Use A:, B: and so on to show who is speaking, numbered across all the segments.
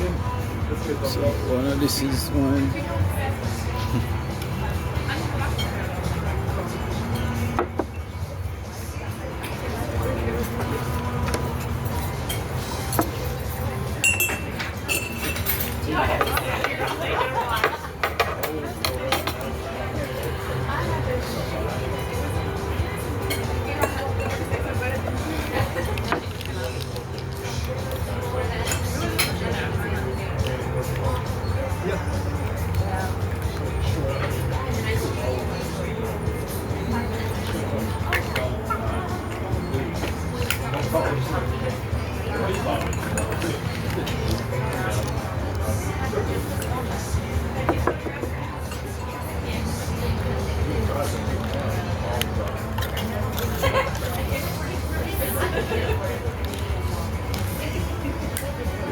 A: So one of this is one.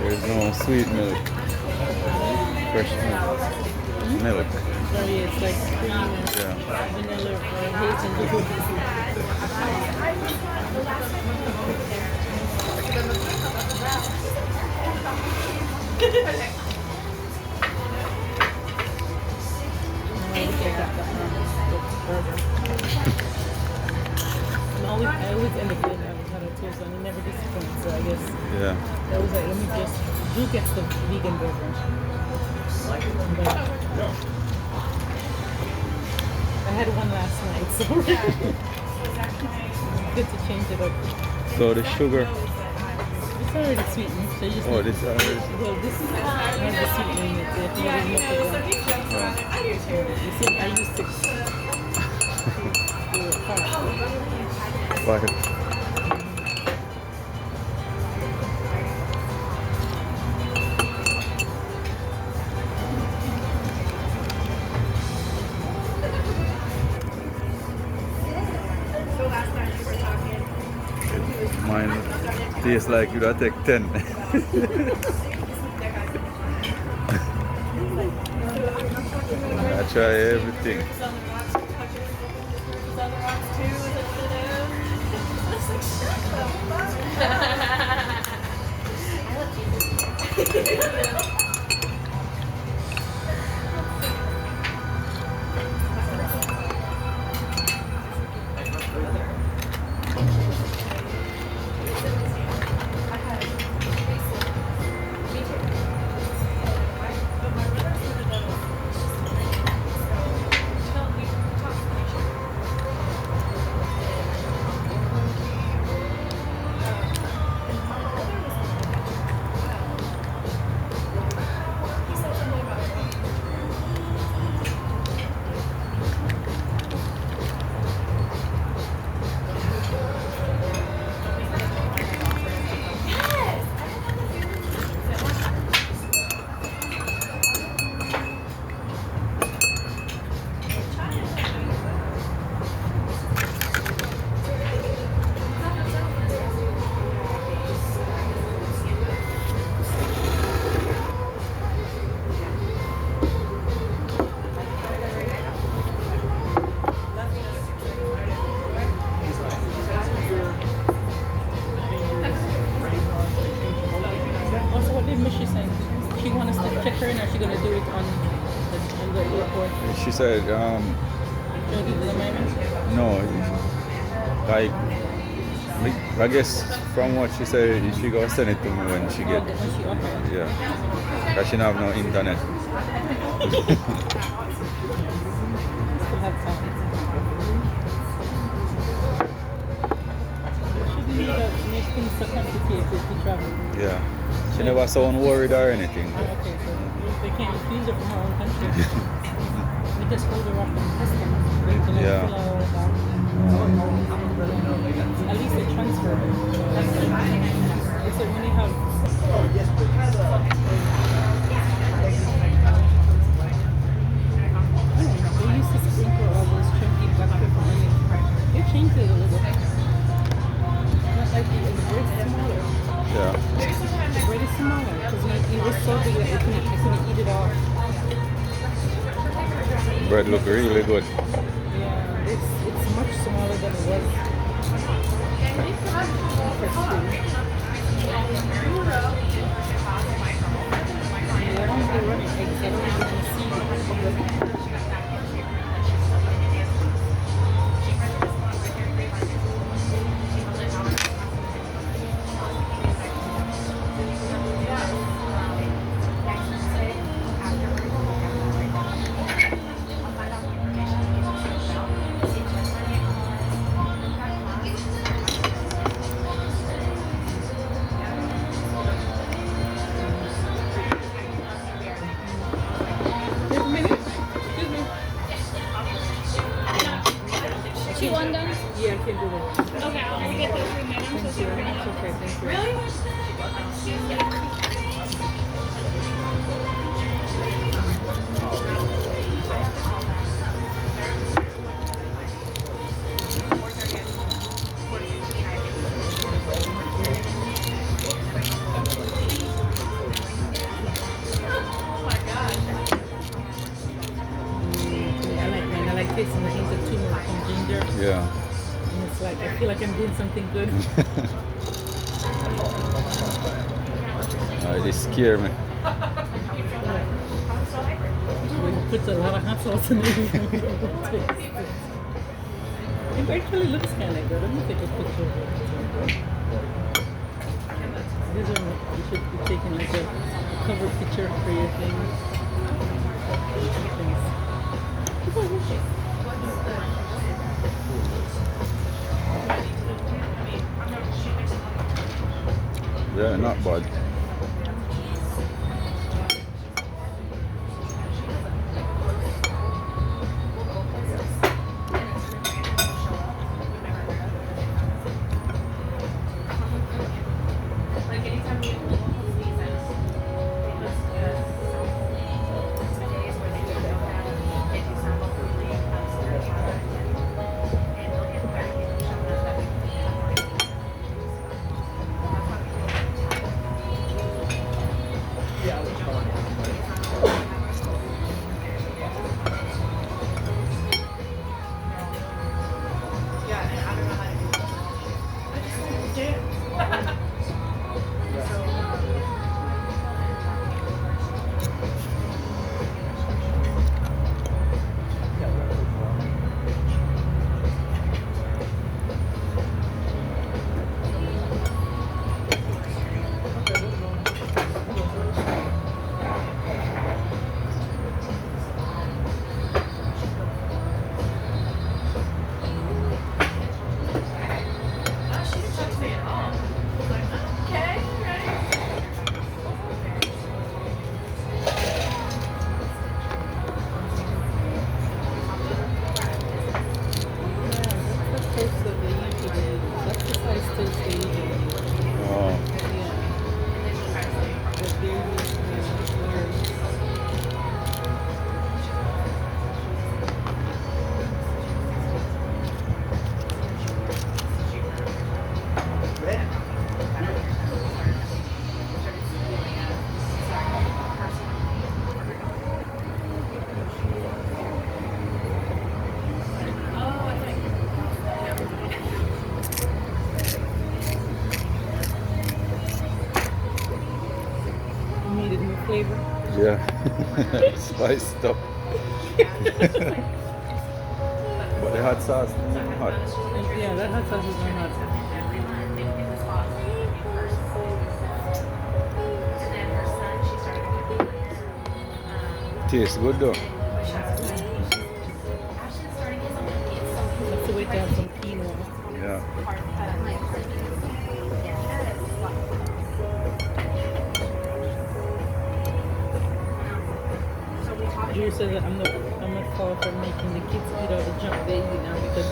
A: There's no sweet milk, fresh milk. Milk.
B: Oh yeah, it's like cream and
A: Yeah.
B: vanilla or hazelnut. I wish I got the burger. I always end up getting avocado too, so I never disappoint. So I guess
A: Yeah.
B: I was like, let me just do get the vegan burger. But I had one last night, so good to change it up.
A: So the sugar.
B: It's already sweetened, so you just
A: Oh,
B: need-
A: this already.
B: well, this is has the sweetening in it. If you really milk it down. You see, I used to do it fast.
A: But mine tastes like you'd take 10. I try everything.
B: Also, what did Miss she say? She want us to check her in, or she gonna do it on the airport?
A: She said,
B: She'll give the amendment?
A: no, like, I guess from what she said, she gonna send it to me when she get,
B: When she okay.
A: yeah, because she don't have no internet.
B: Still have time. Shouldn't be that make things so complicated to travel.
A: Yeah, she never sound worried or anything.
B: Oh, okay, so they can't refuse it from her own country. We just hold her up in customs. They can
A: Yeah.
B: fill out all that. At least they transfer her. That's it. They said when you have they used to sprinkle all those chunky black pepper onions. They changed it a little bit. Not like the bread is smaller.
A: Yeah,
B: The bread is smaller because it was so big that I couldn't eat it all.
A: bread look really good.
B: Yeah, it's much smaller than it was. For food. I like mine. I like tasting the hint of turmeric and ginger.
A: Yeah.
B: And it's like, I feel like I'm doing something good.
A: They scare me.
B: When you put a lot of hot sauce in it, you don't taste it. It actually looks kind of good. Let me take a picture of it. These are what you should be taking like a cover picture for your things.
A: Yeah, not bad. Oh,
B: You needed new flavor.
A: yeah. Spiced up. But the hot sauce is not hot.
B: Yeah, that hot sauce is not hot.
A: Tastes good though.
B: Let's wait to have some quinoa.
A: Yeah.
B: Drew said that I'm not far from making the kids eat all the junk they eat now because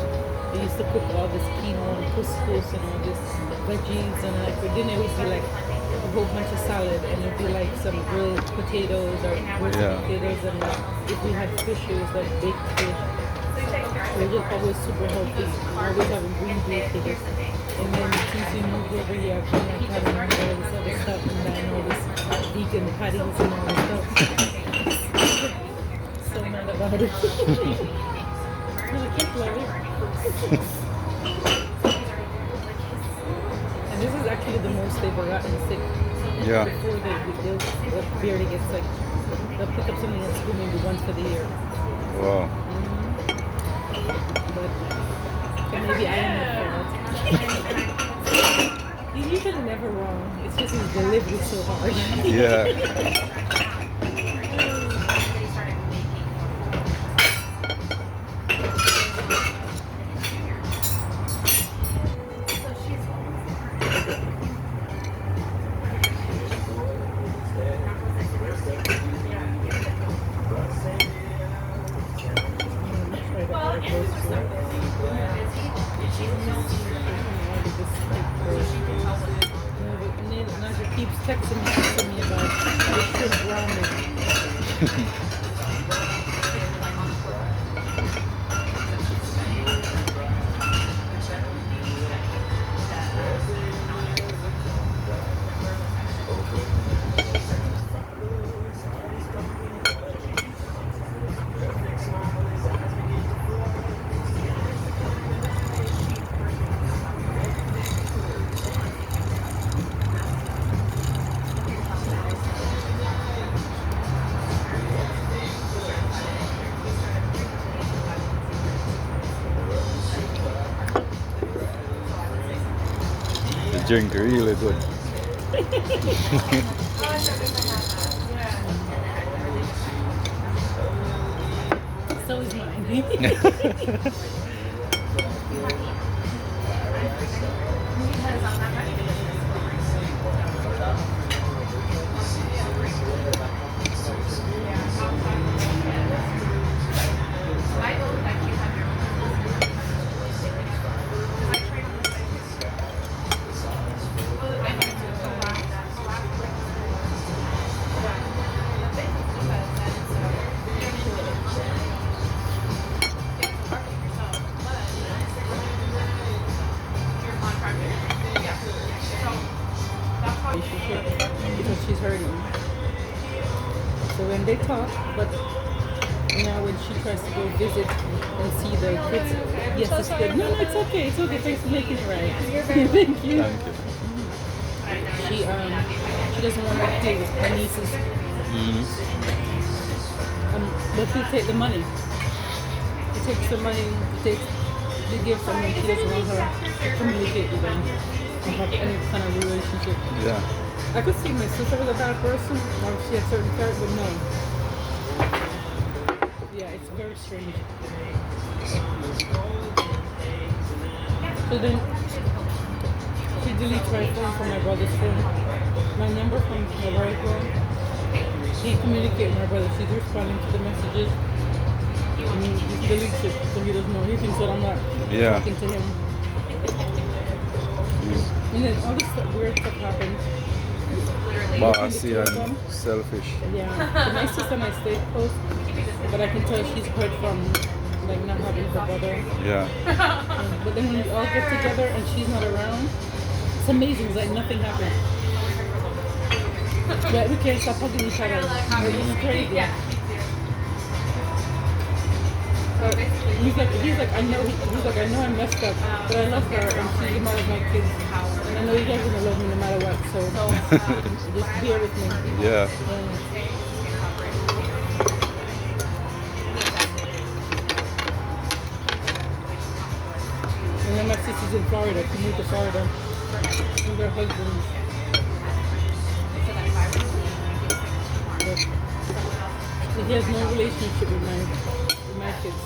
B: they used to cook all this quinoa and couscous and all this veggies and like for dinner it would be like a whole bunch of salad and it'd be like some grilled potatoes or roasted
A: Yeah.
B: potatoes and like if we had fish it was like baked fish. We're just always super healthy. Always having green beans. And then since we moved over here, I've been like having all this other stuff and then all this vegan patties and all this stuff. So mad about it. No, I can't love it. And this is actually the most they've ever gotten sick.
A: Yeah.
B: Before they barely gets like, they'll pick up something at school maybe once for the year.
A: Wow.
B: But maybe I am at fault. He's usually never wrong. It's just his delivery's so hard.
A: Yeah.
B: keeps texting me, asking me about the shrimp ramen.
A: The drink really good.
B: So is mine. relationship because she's hurting. So when they talk, but now when she tries to go visit and see the kids, yes, it's good. No, it's okay. It's okay. Thanks for making it right. Thank you.
A: Thank you.
B: She doesn't want to pay with her nieces. But they take the money. He takes the money, he takes the gifts, and then she doesn't want her to communicate with them and have any kind of relationship.
A: Yeah.
B: I could see my sister was a bad person, or she had certain character, but no. Yeah, it's very strange. So then she deletes my phone from my brother's phone. My number from my brother's phone. He communicates with my brother. She's responding to the messages. And he deletes it so he doesn't know. He thinks that I'm not talking to him. And then all this weird stuff happens.
A: Bossy and selfish.
B: Yeah. So my sister and I stay close, but I can tell she's hurt from like not having her brother.
A: Yeah.
B: But then when we all get together and she's not around, it's amazing. It's like nothing happened. Yeah, we can't stop hugging each other. It's crazy. He's like, I know I messed up, but I love her and she's the mother of my kids. And I know you guys are gonna love me no matter what, so just bear with me.
A: Yeah.
B: And then my sister's in Florida, she moved to Florida with her husband. But he has no relationship with my kids.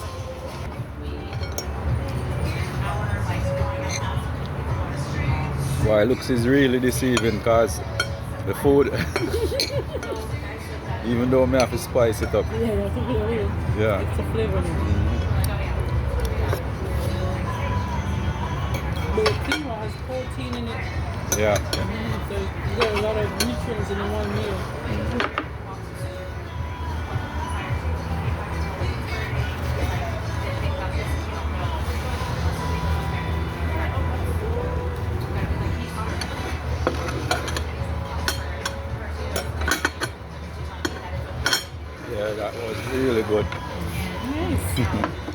A: Why looks is really deceiving because the food, even though I have to spice it up.
B: Yeah, that's what it is.
A: Yeah.
B: It's a flavor. But quinoa has protein in it.
A: Yeah.
B: So you get a lot of nutrients in one meal.
A: Yeah, that was really good.
B: Nice.